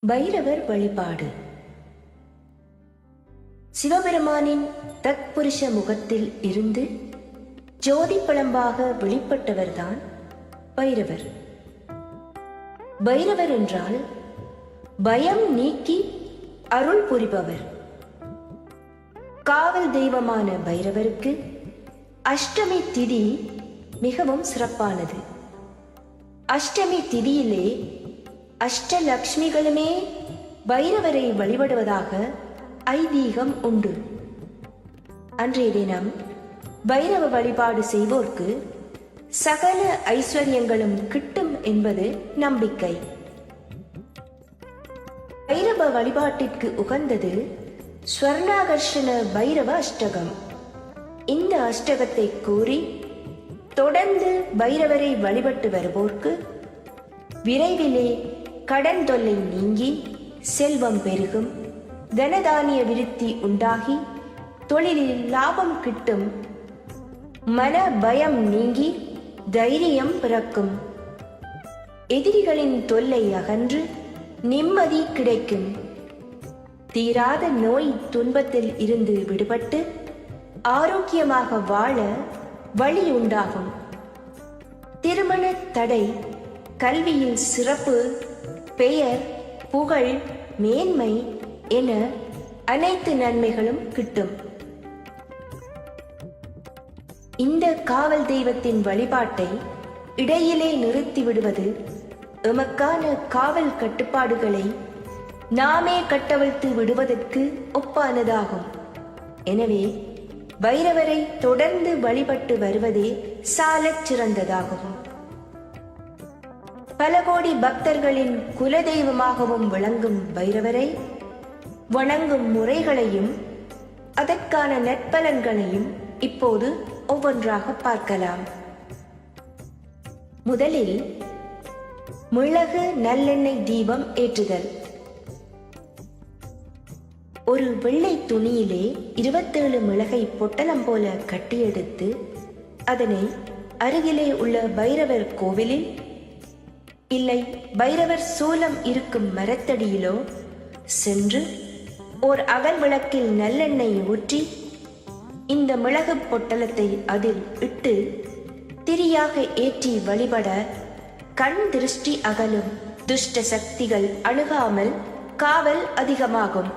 பைரவர் வழிபாடு. சிவபெருமானின் தத்புருஷ முகத்தில் இருந்து ஜோதி பழம்பாக வெளிப்பட்டவர்தான் பைரவர். பைரவர் என்றால் பயம் நீக்கி அருள் புரிபவர். காவல் தெய்வமான பைரவருக்கு அஷ்டமி திதி மிகவும் சிறப்பானது. அஷ்டமி திதியிலே அஷ்டலக்ஷ்மிகளுமே பைரவரை வழிபடுவதாக ஐதீகம் உண்டு. அன்றைய தினம் பைரவ வழிபாடு செய்வோர்க்கு சகல ஐஸ்வர்யங்களும் கிட்டும் என்பது நம்பிக்கை. பைரவ வழிபாட்டிற்கு உகந்தது ஸ்வர்ணாகர்ஷண பைரவ அஷ்டகம். இந்த அஷ்டகத்தை கூறி தொடர்ந்து பைரவரை வழிபட்டு வருவோர்க்கு விரைவிலே கடன் தொல்லை நீங்கி செல்வம் பெருகும், தனதானிய விருத்தி உண்டாகி தொழிலில் லாபம் கிட்டும், மன பயம் நீங்கி தைரியம் பிறக்கும், எதிரிகளின் தொல்லை அகன்று நிம்மதி கிடைக்கும், தீராத நோய் துன்பத்தில் இருந்து விடுபட்டு ஆரோக்கியமாக வாழ வழி உண்டாகும், திருமண தடை, கல்வியில் சிறப்பு, பெயர், புகழ், மேன்மை என அனைத்து நன்மைகளும் கிட்டும். இந்த காவல் தெய்வத்தின் வழிபாட்டை இடையிலே நிறுத்தி விடுவது எமக்கான காவல் கட்டுப்பாடுகளை நாமே கட்டவிழ்த்து விடுவதற்கு ஒப்பானதாகும். எனவே பைரவரை தொடர்ந்து வழிபட்டு வருவதே சாலச் சிறந்ததாகும். பல கோடி பக்தர்களின் குலதெய்வமாகவும் விளங்கும் பைரவரை வணங்கும் முறைகளையும் அதற்கான நற்பலன்களையும் இப்போது ஒவ்வொன்றாக பார்க்கலாம். முதலில் மிளகு நல்லெண்ணெய் தீபம் ஏற்றுதல். ஒரு வெள்ளை துணியிலே 27 மிளகை பொட்டலம் போல கட்டியெடுத்து அதனை அருகிலே உள்ள பைரவர் கோவிலில் இல்லை பைரவர் சூலம் இருக்கும் மரத்தடியிலோ சென்று ஓர் அகல் விளக்கில் நல்லெண்ணெய் ஊற்றி இந்த மிளகு பொட்டலத்தை அதில் இட்டு திரியாக ஏற்றி வழிபட கண் திருஷ்டி அகலும், துஷ்ட சக்திகள் அணுகாமல் காவல் அதிகமாகும்.